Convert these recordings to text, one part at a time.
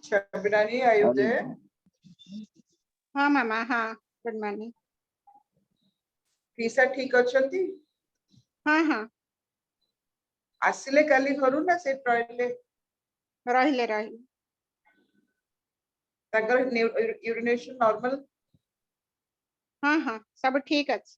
Shabirani, are you there? हाँ मामा, हाँ good morning. Lisa ठीक अछंती? हाँ हाँ आसिले काली घरु ना से टॉयले रहिले रहिले ताकर यूरिनेशन नॉर्मल? हाँ हाँ सब ठीक अछि।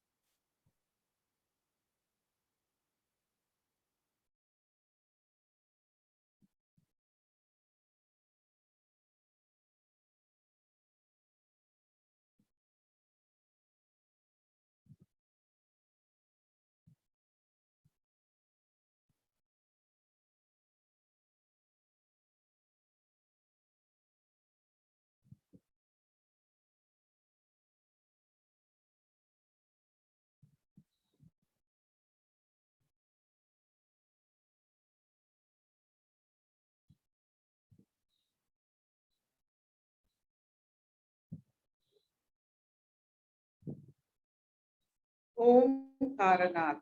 ओम कारनाथ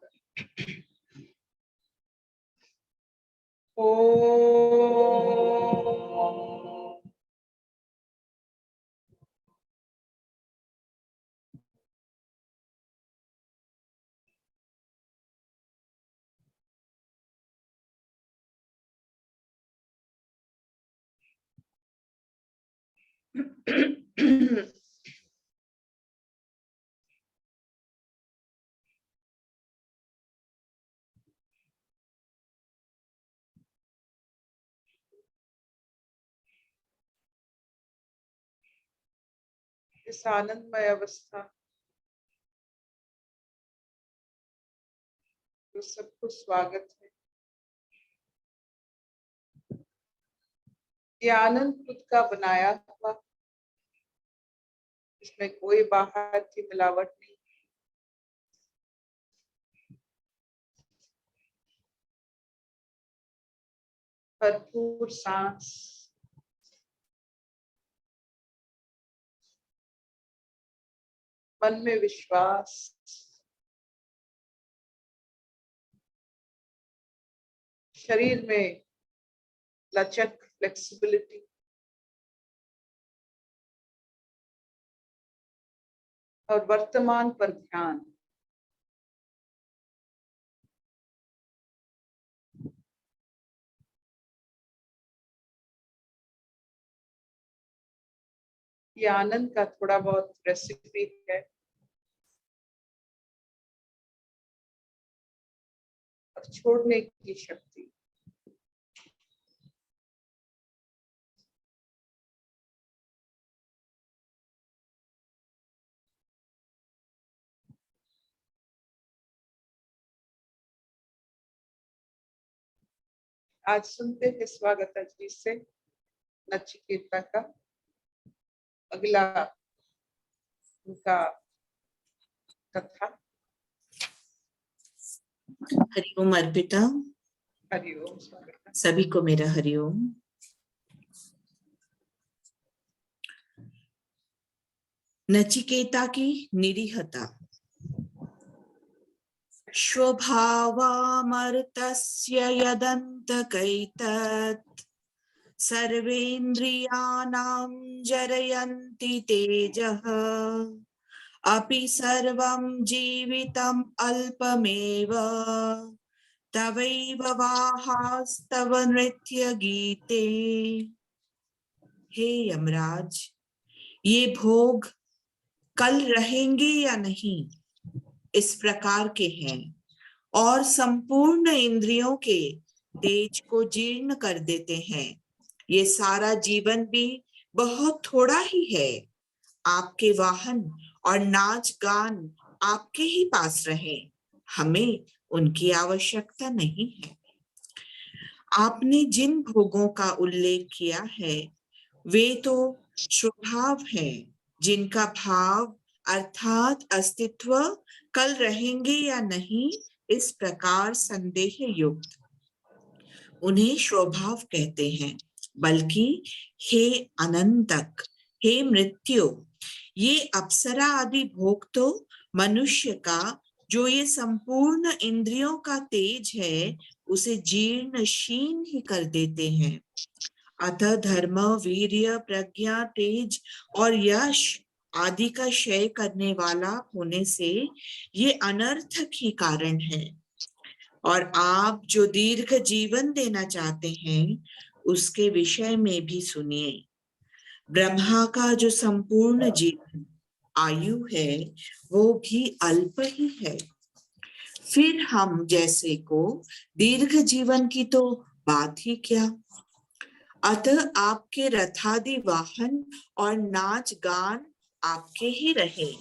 ओम इस आनंदमय अवस्था तो सबको स्वागत है। ये आनंद खुद का बनाया हुआ, इसमें कोई बाहर की मिलावट नहीं। भरपूर सांस, मन में विश्वास, शरीर में लचक, फ्लेक्सिबिलिटी और वर्तमान पर ध्यान। ये आनंद का थोड़ा बहुत रेसिपी है और छोड़ने की शक्ति। आज सुनते हैं स्वागत जी से नचिकेता का अगला उनका कथा। हरिओम अर्पिता। हरिओम, स्वागत। सभी को मेरा हरिओम। नचिकेता की निरीहता। स्वभावामर्तस्य यदन्तकैतत् सर्वेन्द्रियाणां जरयन्ति तेजः अपि सर्वं जीवितम् अल्पमेव तवैव वाहास्तव नृत्य गीते। हे यमराज, ये भोग कल रहेंगे या नहीं इस प्रकार के हैं और संपूर्ण इंद्रियों के तेज को जीर्ण कर देते हैं। ये सारा जीवन भी बहुत थोड़ा ही है। आपके वाहन और नाच गान आपके ही पास रहे, हमें उनकी आवश्यकता नहीं है। आपने जिन भोगों का उल्लेख किया है वे तो स्वभाव है, जिनका भाव अर्थात अस्तित्व कल रहेंगे या नहीं इस प्रकार संदेह युक्त, उन्हें स्वभाव कहते हैं। बल्कि हे अनंतक, हे मृत्यु, ये अप्सरा आदि भोग तो मनुष्य का, जो ये संपूर्ण इंद्रियों का तेज है, उसे जीर्ण शीर्ण ही कर देते हैं। अतः धर्म, वीर्य, प्रज्ञा, तेज और यश आदि का क्षय करने वाला होने से ये अनर्थक ही कारण है। और आप जो दीर्घ जीवन देना चाहते हैं उसके विषय में भी सुनिए। ब्रह्मा का जो संपूर्ण जीवन आयु है वो भी अल्प ही है, फिर हम जैसे को दीर्घ जीवन की तो बात ही क्या। अतः आपके रथादि वाहन और नाच गान आपके ही रहे।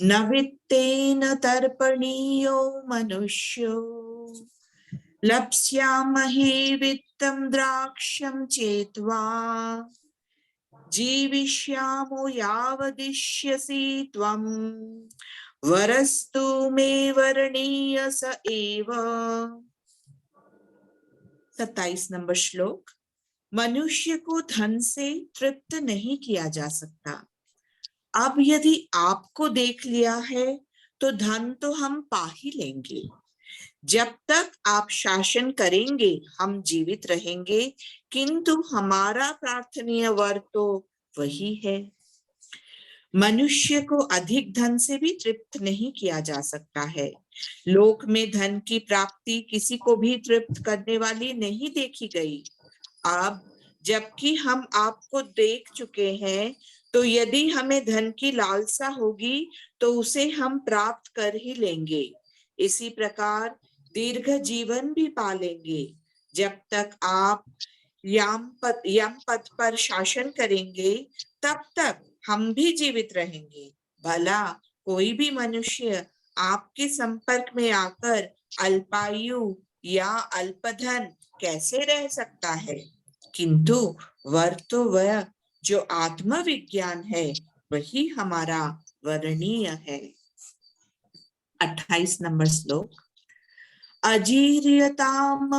न वित्तेन तर्पणीयो मनुष्यो लप्स्यामहे वित्तं द्राक्षं चेत्वा जीविष्यामो यावदिष्यसि त्वं वरस्तु मे वरणीय स एव। 27 नंबर श्लोक। मनुष्य को धन से तृप्त नहीं किया जा सकता। अब यदि आपको देख लिया है तो धन तो हम पा ही लेंगे। जब तक आप शासन करेंगे हम जीवित रहेंगे, किंतु हमारा प्रार्थनीय वर तो वही है। मनुष्य को अधिक धन से भी तृप्त नहीं किया जा सकता है। लोक में धन की प्राप्ति किसी को भी तृप्त करने वाली नहीं देखी गई। अब जबकि हम आपको देख चुके हैं तो यदि हमें धन की लालसा होगी तो उसे हम प्राप्त कर ही लेंगे। इसी प्रकार दीर्घ जीवन भी पालेंगे। जब तक आप यम पद पर शासन करेंगे तब तक हम भी जीवित रहेंगे। भला कोई भी मनुष्य आपके संपर्क में आकर अल्पायु या अल्पधन कैसे रह सकता है? किंतु वर तो वह जो आत्मविज्ञान है वही हमारा वरणीय है। 28 नंबर श्लोक। अजीर्यताम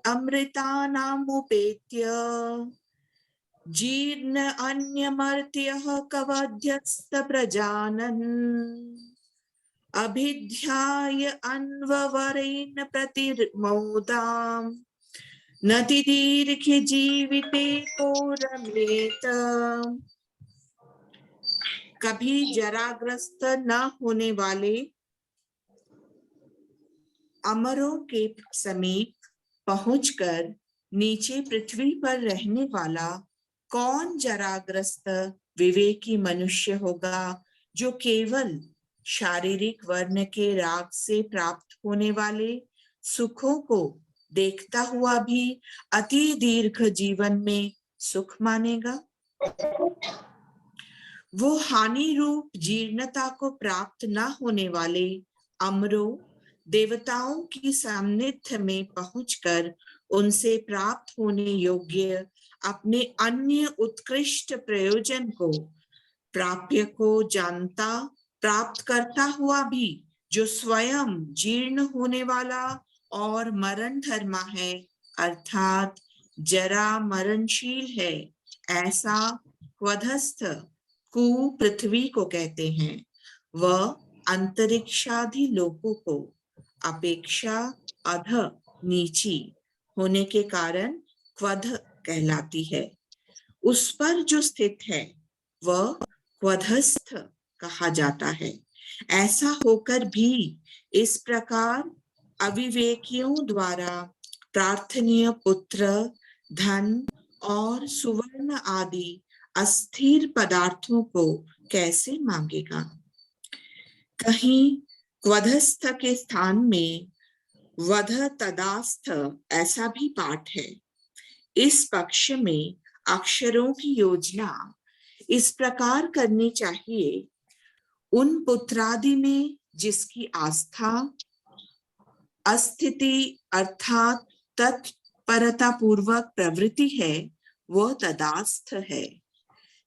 अमृतानामुपेत्य जीर्ण अन्यमर्त्यः कवध्यस्त प्रजानन् अभिध्याय अन्ववरेण प्रतिर्मोदाम् नति दीर्घ जीविते को रमेत। कभी जराग्रस्त न होने वाले अमरों के समीप पहुंचकर नीचे पृथ्वी पर रहने वाला कौन जराग्रस्त विवेकी मनुष्य होगा जो केवल शारीरिक वर्ण के राग से प्राप्त होने वाले सुखों को देखता हुआ भी अति दीर्घ जीवन में सुख मानेगा? वो हानि रूप जीर्णता को प्राप्त न होने वाले अमरों देवताओं की सान्निध्य में पहुंचकर उनसे प्राप्त होने योग्य अपने अन्य उत्कृष्ट प्रयोजन को प्राप्य को जानता प्राप्त करता हुआ भी जो स्वयं जीर्ण होने वाला और मरण धर्मा है अर्थात जरा मरणशील है, ऐसा क्वधस्थ कु पृथ्वी को कहते हैं। वह अंतरिक्षादि लोकों को अपेक्षा अध नीची होने के कारण क्वध कहलाती है। उस पर जो स्थित है वह क्वधस्थ कहा जाता है। ऐसा होकर भी इस प्रकार अविवेकियों द्वारा प्रार्थनीय पुत्र, धन और सुवर्ण आदि अस्थिर पदार्थों को कैसे मांगेगा? कहीं क्वधस्थ के स्थान में वध तदास्थ ऐसा भी पाठ है। इस पक्ष में अक्षरों की योजना इस प्रकार करनी चाहिए, उन पुत्रादि में जिसकी आस्था अस्थिति अर्थात तत्परता पूर्वक प्रवृत्ति है वह तदास्थ है।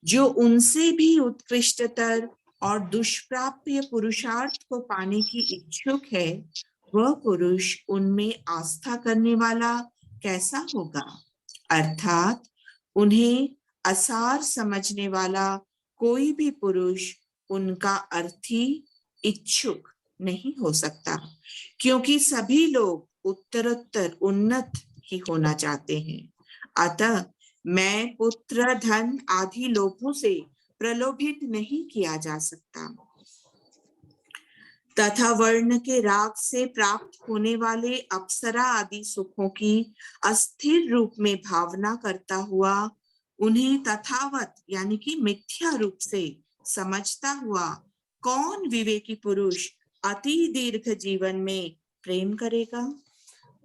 जो उनसे भी उत्कृष्टतर और दुष्प्राप्य पुरुषार्थ को पाने की इच्छुक है वह पुरुष उनमें आस्था करने वाला कैसा होगा? अर्थात उन्हें असार समझने वाला कोई भी पुरुष उनका अर्थी इच्छुक नहीं हो सकता, क्योंकि सभी लोग उत्तरोत्तर उन्नत ही होना चाहते हैं। अतः मैं पुत्र धन आदि लोभों से प्रलोभित नहीं किया जा सकता तथा वर्ण के राग से प्राप्त होने वाले अप्सरा आदि सुखों की अस्थिर रूप में भावना करता हुआ उन्हें तथावत यानी कि मिथ्या रूप से समझता हुआ कौन विवेकी पुरुष अति दीर्घ जीवन में प्रेम करेगा।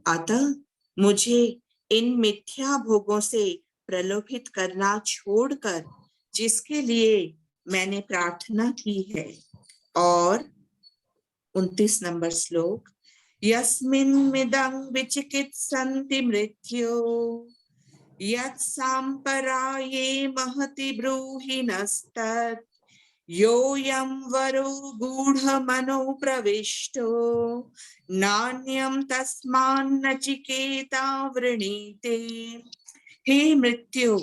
अतः मुझे इन मिथ्या भोगों से प्रलोभित करना छोड़कर जिसके लिए मैंने प्रार्थना की है। और 29 नंबर श्लोक, यस्मिन्मिदं विचिकित्सन्ति मृत्यो यत् सांपराये महति ब्रूहि नस्तत् योऽयं वरो गूढमनो प्रविष्टो नान्यं तस्मान्नचिकेता वृणीते। हे मृत्यु,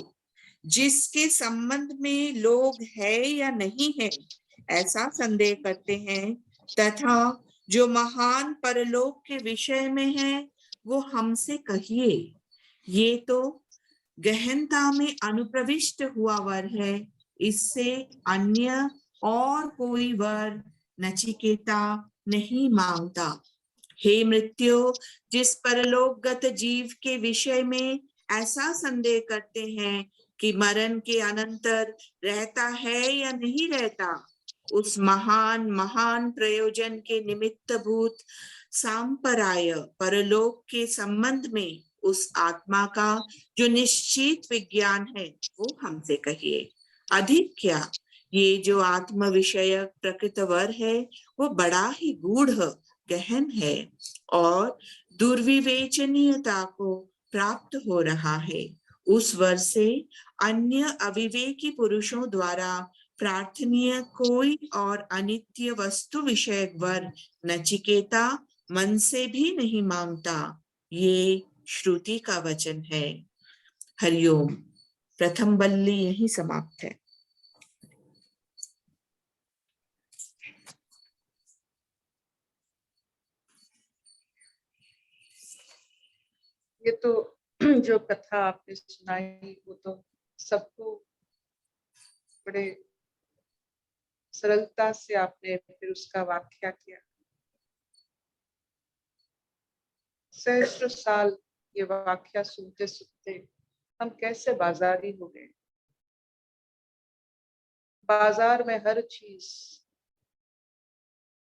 जिसके संबंध में लोग है या नहीं है ऐसा संदेह करते हैं तथा जो महान परलोक के विषय में है वो हमसे कहिए, ये तो गहनता में अनुप्रविष्ट हुआ वर है, इससे अन्य और कोई वर नचिकेता नहीं मांगता। हे मृत्यु, जिस परलोकगत जीव के विषय में ऐसा संदेह करते हैं कि मरण के अनंतर रहता है या नहीं रहता, उस महान महान प्रयोजन के निमित्त भूत सांपराय परलोक के संबंध में उस आत्मा का जो निश्चित विज्ञान है वो हमसे कहिए। अधिक क्या, ये जो आत्म विषयक प्रकृत वर है वो बड़ा ही गूढ़ गहन है और दुर्विवेचनीयता को प्राप्त हो रहा है। उस वर से अन्य अविवेकी पुरुषों द्वारा प्रार्थनीय कोई और अनित्य वस्तु विषयक वर नचिकेता मन से भी नहीं मांगता। ये श्रुति का वचन है। हरिओम। प्रथम बल्ली यही समाप्त है। ये तो जो कथा आपने सुनाई वो तो सबको बड़े सरलता से आपने फिर उसका व्याख्या किया। सहस्त्र साल ये व्याख्या सुनते सुनते हम कैसे बाजारी हो गए। बाजार में हर चीज,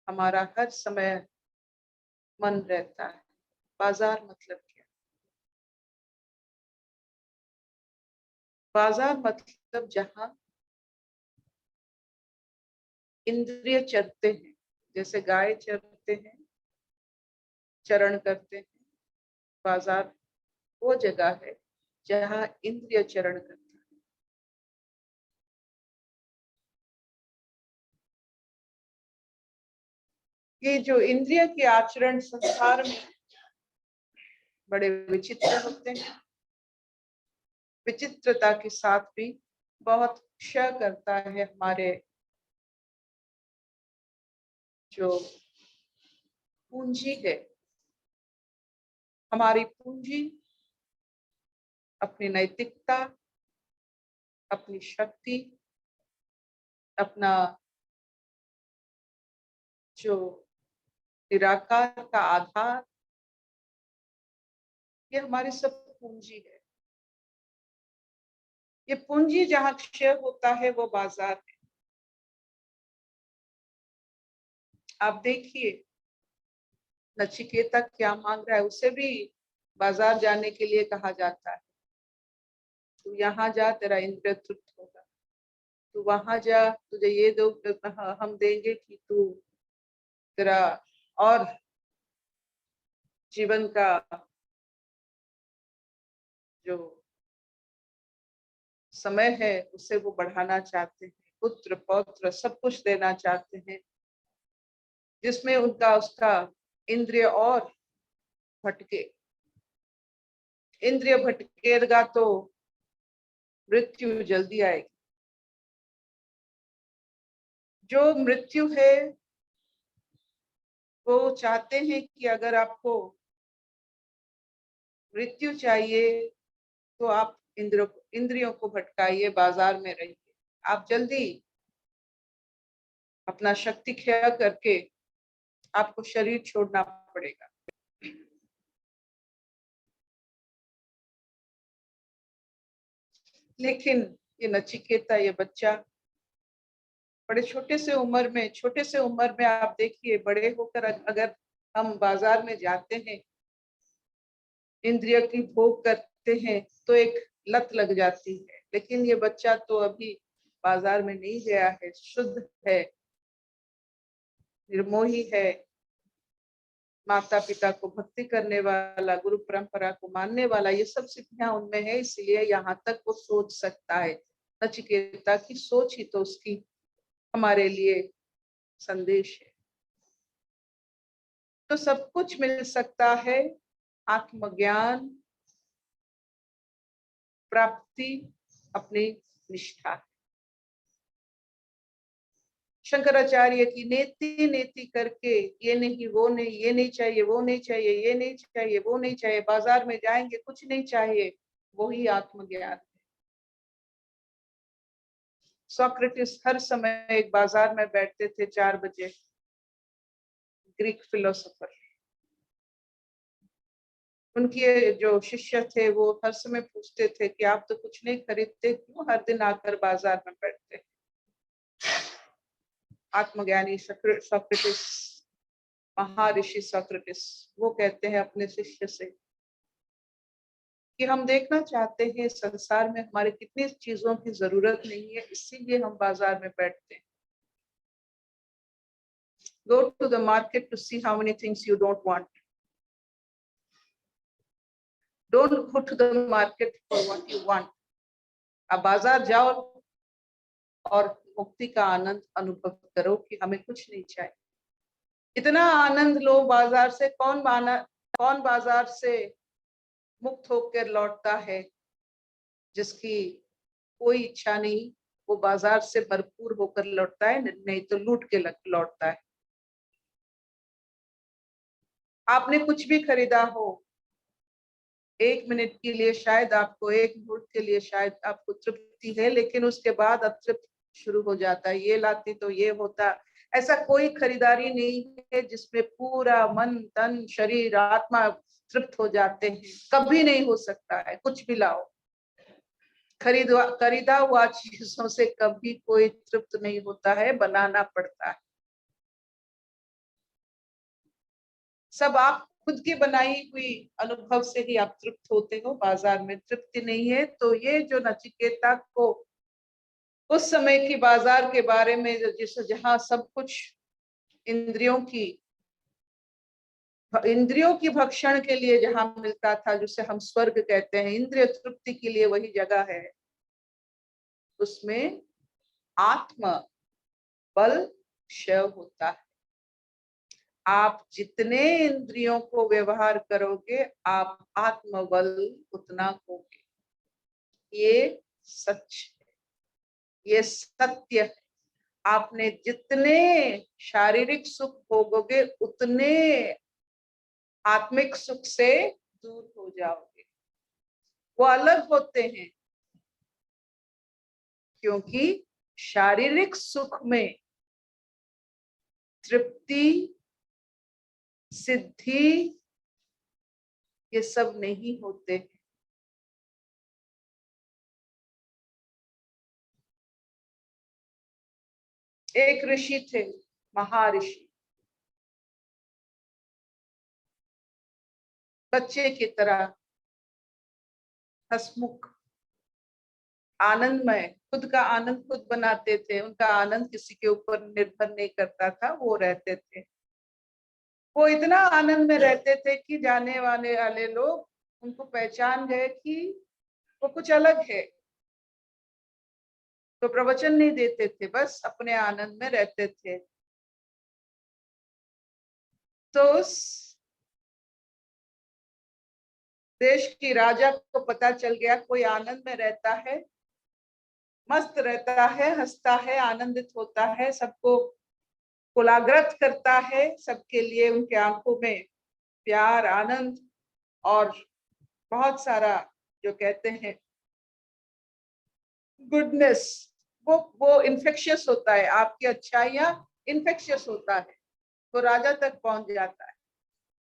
हमारा हर समय मन रहता है। बाजार मतलब क्या? बाजार मतलब जहां इंद्रिय चरते हैं, जैसे गाय चरते हैं, चरण करते हैं। बाजार वो जगह है जहां इंद्रिय चरण करता है। ये जो इंद्रिय के आचरण संसार में बड़े विचित्र होते हैं। विचित्रता के साथ भी बहुत क्षय करता है हमारे जो पूंजी है। हमारी पूंजी अपनी नैतिकता, अपनी शक्ति, अपना जो निराकार का आधार, ये हमारी सब पूंजी है। ये पूंजी जहां क्षय होता है वो बाजार है। आप देखिए नचिकेता क्या मांग रहा है। उसे भी बाजार जाने के लिए कहा जाता है। तू यहाँ जा, तेरा इंद्रिय तृप्त होगा। तू वहां जा, तुझे ये दो हम देंगे कि तू तेरा और जीवन का जो समय है उसे वो बढ़ाना चाहते हैं। पुत्र पौत्र सब कुछ देना चाहते हैं जिसमें उनका उसका इंद्रिय और भटके। इंद्रिय भटकेगा तो मृत्यु जल्दी आएगी। जो मृत्यु है वो चाहते हैं कि अगर आपको मृत्यु चाहिए तो आप इंद्रियों को भटकाइए, बाजार में रहिए। आप जल्दी अपना शक्ति क्षय करके आपको शरीर छोड़ना पड़ेगा। लेकिन ये नचिकेता, ये बच्चा बड़े छोटे से उम्र में आप देखिए, बड़े होकर अगर हम बाजार में जाते हैं, इंद्रिय की भोग करते हैं, तो एक लत लग जाती है। लेकिन ये बच्चा तो अभी बाजार में नहीं गया है, शुद्ध है, निर्मोही है, माता पिता को भक्ति करने वाला, गुरु परंपरा को मानने वाला, ये सब सिद्धियां उनमें है, इसलिए यहाँ तक वो सोच सकता है। नचिकेता की सोच ही तो उसकी हमारे लिए संदेश है। तो सब कुछ मिल सकता है, आत्मज्ञान प्राप्ति अपनी निष्ठा। शंकराचार्य की नेति नेति करके, ये नहीं वो नहीं, ये नहीं चाहिए वो नहीं चाहिए, ये नहीं चाहिए वो नहीं चाहिए, बाजार में जाएंगे कुछ नहीं चाहिए, वही आत्मज्ञान है। सोक्रेटिस हर समय एक बाजार में बैठते थे 4 बजे, ग्रीक फिलोसोफर। उनके जो शिष्य थे वो हर समय पूछते थे कि आप तो कुछ नहीं खरीदते, क्यों हर दिन आकर बाजार में बैठते। आत्मज्ञानी सोक्रेटिस, महर्षि सोक्रेटिस, वो कहते हैं अपने शिष्य से कि हम देखना चाहते हैं संसार में हमारे कितनी चीजों की जरूरत नहीं है, इसीलिए हम बाजार में बैठते हैं। Go to the market to see how many things you don't want. Don't go to the market for what you want. अब बाजार जाओ और मुक्ति का आनंद अनुभव करो कि हमें कुछ नहीं चाहिए। इतना आनंद लो बाजार से। कौन बाजार से मुक्त होकर लौटता है जिसकी कोई इच्छा नहीं, वो बाजार से भरपूर होकर लौटता है, नहीं तो लूट के लौटता है। आपने कुछ भी खरीदा हो, 1 मिनट के लिए शायद आपको, 1 मिनट के लिए शायद आपको तृप्ति है, लेकिन उसके बाद अतृप्त शुरू हो जाता है। ये लाती तो ये होता। ऐसा कोई खरीदारी नहीं है जिसमें पूरा मन तन शरीर आत्मा तृप्त हो जाते हैं, कभी नहीं हो सकता है। कुछ भी लाओ, खरीदा हुआ चीजों से कभी कोई तृप्त नहीं होता है, बनाना पड़ता है। सब आप खुद की बनाई हुई अनुभव से ही आप तृप्त होते हो, बाजार में तृप्ति नहीं है। तो ये जो नचिकेता को उस समय की बाजार के बारे में, जहां सब कुछ इंद्रियों की भक्षण के लिए जहां मिलता था, जिसे हम स्वर्ग कहते हैं, इंद्रिय तृप्ति के लिए वही जगह है, उसमें आत्म बल क्षय होता है। आप जितने इंद्रियों को व्यवहार करोगे, आप आत्मबल उतना होगे। ये सच है, ये सत्य है। आपने जितने शारीरिक सुख भोगोगे, उतने आत्मिक सुख से दूर हो जाओगे। वो अलग होते हैं, क्योंकि शारीरिक सुख में तृप्ति, सिद्धि, ये सब नहीं होते। एक ऋषि थे, महर्षि, बच्चे की तरह हंसमुख, आनंदमय, खुद का आनंद खुद बनाते थे। उनका आनंद किसी के ऊपर निर्भर नहीं करता था, वो रहते थे। वो इतना आनंद में रहते थे कि जाने वाले लोग उनको पहचान गए कि वो कुछ अलग है। तो प्रवचन नहीं देते थे, बस अपने आनंद में रहते थे। तो उस देश की राजा को पता चल गया, कोई आनंद में रहता है, मस्त रहता है, हंसता है, आनंदित होता है, सबको कुलाग्रत करता है, सबके लिए उनके आंखों में प्यार, आनंद और बहुत सारा जो कहते हैं गुडनेस, वो इन्फेक्शियस होता है, आपकी अच्छाइयाँ इन्फेक्शियस होता है, वो राजा तक पहुंच जाता है।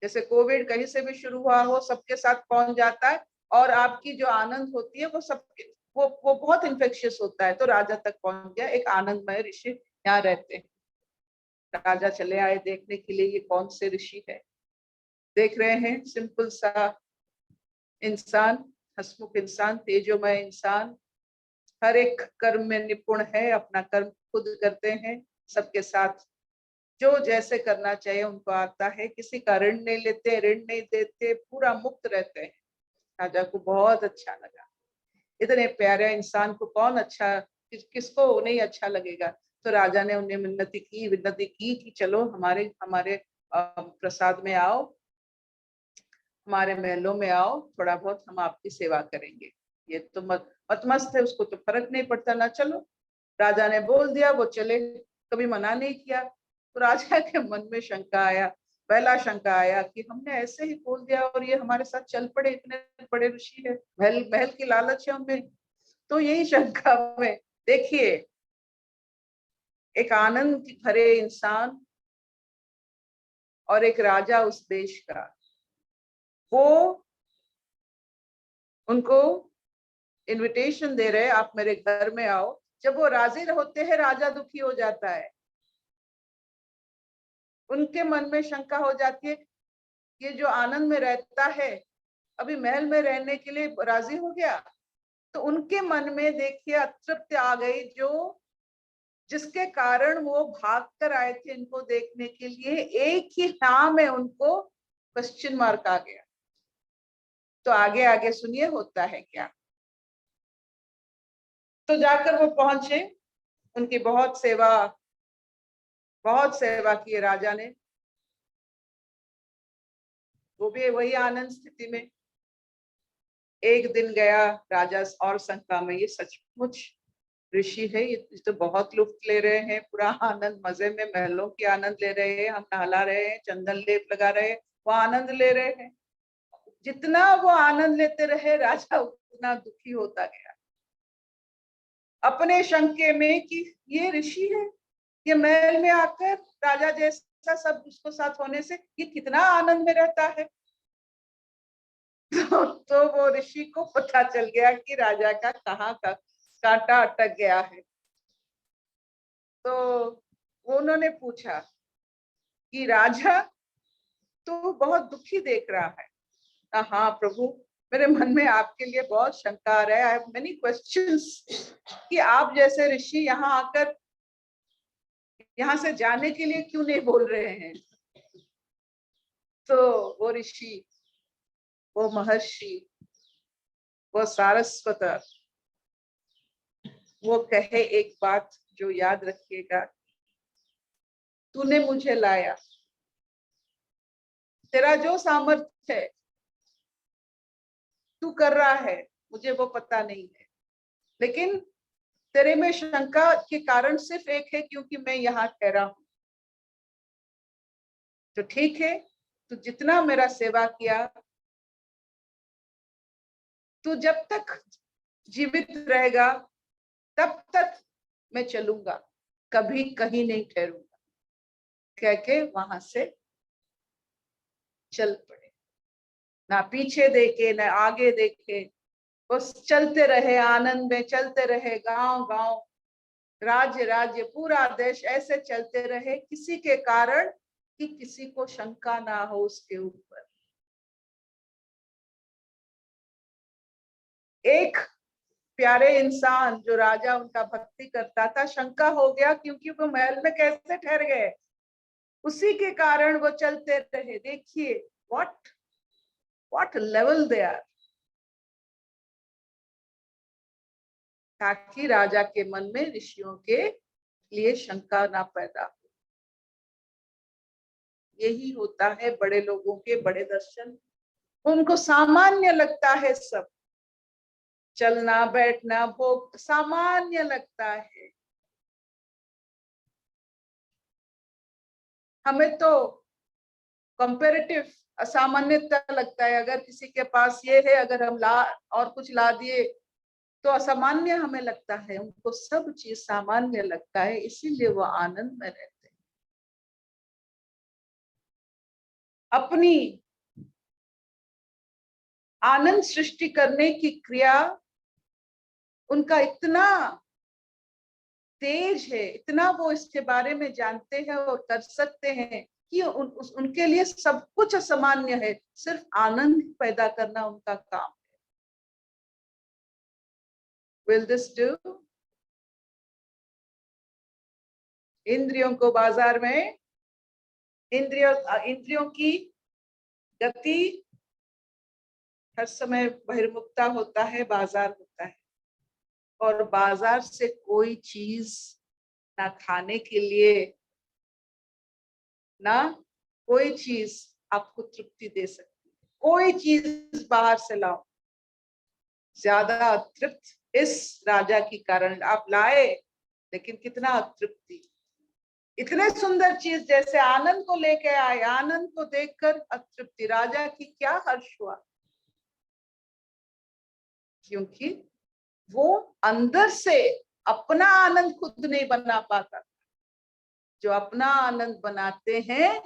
जैसे कोविड कहीं से भी शुरू हुआ हो, सबके साथ पहुंच जाता है, और आपकी जो आनंद होती है वो सबके वो बहुत इन्फेक्शियस होता है, तो राजा तक पहुंच गया। एक आनंदमय ऋषि यहाँ रहते हैं। राजा चले आए देखने के लिए ये कौन से ऋषि है। देख रहे हैं सिंपल सा इंसान, हंसमुख इंसान, तेजोमय इंसान, हर एक कर्म में निपुण है, अपना कर्म खुद करते हैं, सबके साथ जो जैसे करना चाहिए उनको आता है, किसी का ऋण नहीं लेते, ऋण नहीं देते, पूरा मुक्त रहते हैं। राजा को बहुत अच्छा लगा। इतने प्यारे इंसान को कौन अच्छा, किसको नहीं अच्छा लगेगा। तो राजा ने उन्हें विनती की कि चलो हमारे प्रसाद में आओ, हमारे महलों में आओ, थोड़ा बहुत हम आपकी सेवा करेंगे। ये तो मतमस्त है, उसको तो फर्क नहीं पड़ता ना, चलो। राजा ने बोल दिया, वो चले, कभी मना नहीं किया। तो राजा के मन में शंका आया, पहला शंका आया कि हमने ऐसे ही बोल दिया और ये हमारे साथ चल पड़े, इतने बड़े ऋषि है, महल की लालच है उनमें। तो यही शंका में देखिए, एक आनंद भरे इंसान और एक राजा उस देश का, वो उनको इनविटेशन दे रहे, आप मेरे घर में आओ। जब वो राजी होते हैं, राजा दुखी हो जाता है, उनके मन में शंका हो जाती है, ये जो आनंद में रहता है अभी महल में रहने के लिए राजी हो गया। तो उनके मन में देखिए अतृप्ति आ गई, जो जिसके कारण वो भाग कर आए थे इनको देखने के लिए, एक ही नाम है उनको क्वेश्चन मार्क आ गया। तो आगे आगे सुनिए होता है क्या। तो जाकर वो पहुंचे, उनकी बहुत सेवा की राजा ने, वो भी वही आनंद स्थिति में। एक दिन गया राजा और शंका में, ये सचमुच ऋषि है, ये तो बहुत लुफ्त ले रहे हैं, पूरा आनंद मजे में, महलों की आनंद ले रहे हैं, हम नहला रहे हैं, चंदन लेप लगा रहे हैं, वो आनंद ले रहे हैं। जितना वो आनंद लेते रहे, राजा उतना दुखी होता गया अपने शंके में कि ये ऋषि है, ये महल में आकर राजा जैसा सब उसको साथ होने से ये कितना आनंद में रहता है। तो वो ऋषि को पता चल गया कि राजा का कहाँ का कांटा अटक गया है। तो उन्होंने पूछा कि राजा तो बहुत दुखी देख रहा है। हाँ प्रभु, मेरे मन में आपके लिए बहुत शंका आ रहा है, आई हैव मेनी क्वेश्चंस कि आप जैसे ऋषि यहाँ आकर यहाँ से जाने के लिए क्यों नहीं बोल रहे हैं। तो वो ऋषि, वो महर्षि, वो सारस्वत, वो कहे एक बात जो याद रखिएगा, तूने मुझे लाया, तेरा जो सामर्थ्य है तू कर रहा है, मुझे वो पता नहीं है, लेकिन तेरे में शंका के कारण सिर्फ एक है, क्योंकि मैं यहाँ ठहरा हूं। तो ठीक है, तू जितना मेरा सेवा किया, तू जब तक जीवित रहेगा तब तक मैं चलूंगा, कभी कहीं नहीं ठहरूंगा। कह के वहां से चल पड़े, ना पीछे देखे ना आगे देखे, बस चलते रहे, आनंद में चलते रहे, गांव गांव, राज्य राज्य, पूरा देश ऐसे चलते रहे, किसी के कारण कि किसी को शंका ना हो उसके ऊपर। एक प्यारे इंसान जो राजा उनका भक्ति करता था, शंका हो गया क्योंकि वो महल में कैसे ठहर गए, उसी के कारण वो चलते रहे। देखिए व्हाट लेवल दे आर, ताकि राजा के मन में ऋषियों के लिए शंका ना पैदा हो। यही होता है बड़े लोगों के बड़े दर्शन, उनको सामान्य लगता है, सब चलना बैठना भोग सामान्य लगता है। हमें तो कंपैरेटिव असामान्यता लगता है। अगर किसी के पास ये है, अगर हम और कुछ ला दिए तो असामान्य हमें लगता है। उनको सब चीज सामान्य लगता है, इसीलिए वो आनंद में रहते हैं। अपनी आनंद सृष्टि करने की क्रिया उनका इतना तेज है, इतना वो इसके बारे में जानते हैं और कर सकते हैं कि उनके लिए सब कुछ असामान्य है, सिर्फ आनंद पैदा करना उनका काम है। Will this do? इंद्रियों को बाजार में, इंद्रियों की गति हर समय बहिर्मुखता होता है, बाजार होता है। और बाजार से कोई चीज ना खाने के लिए, ना कोई चीज आपको तृप्ति दे सकती है। कोई चीज बाहर से लाओ, ज्यादा अतृप्त इस राजा की कारण आप लाए, लेकिन कितना अतृप्ति। इतने सुंदर चीज जैसे आनंद को लेके आए, आनंद को देखकर अतृप्ति। राजा की क्या हर्ष हुआ, क्योंकि वो अंदर से अपना आनंद खुद नहीं बना पाता। जो अपना आनंद बनाते हैं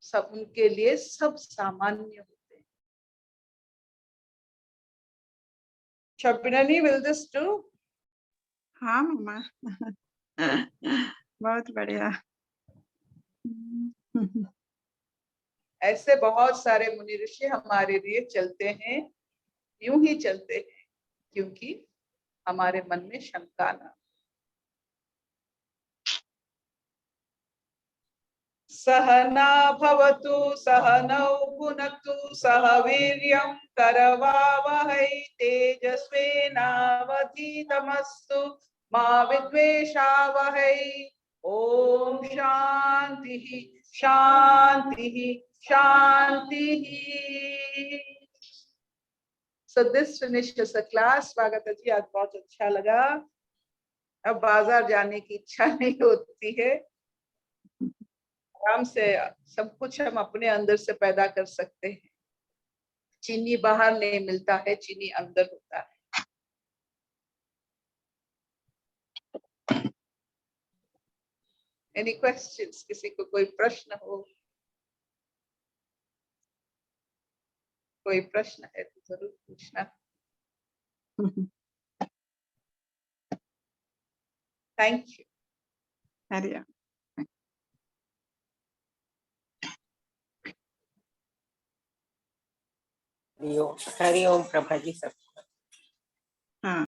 सब, उनके लिए सब सामान्य होते हैं। Shabinani, will this do? हाँ मामा। बहुत बढ़िया। ऐसे बहुत सारे मुनि ऋषि हमारे लिए चलते हैं, यूं ही चलते हैं, क्योंकि हमारे मन में शंका ना। सहना भवतु सहनौ भुनक्तु सह वीर्यं करवावहै तेजस्विनावधीतमस्तु मा विद्वेषावहै। ओम शांति शांति शांति। So this finishes the class. स्वागत जी, आज बहुत अच्छा लगा। अब बाजार जाने की इच्छा नहीं होती है, आराम से सब कुछ हम अपने अंदर से पैदा कर सकते हैं। चीनी बाहर नहीं मिलता है, चीनी अंदर होता है। Any questions? किसी को कोई प्रश्न हो, कोई प्रश्न है तो जरूर पूछना। Thank you. हरिया। हरि ओम प्रभा जी सब। हाँ।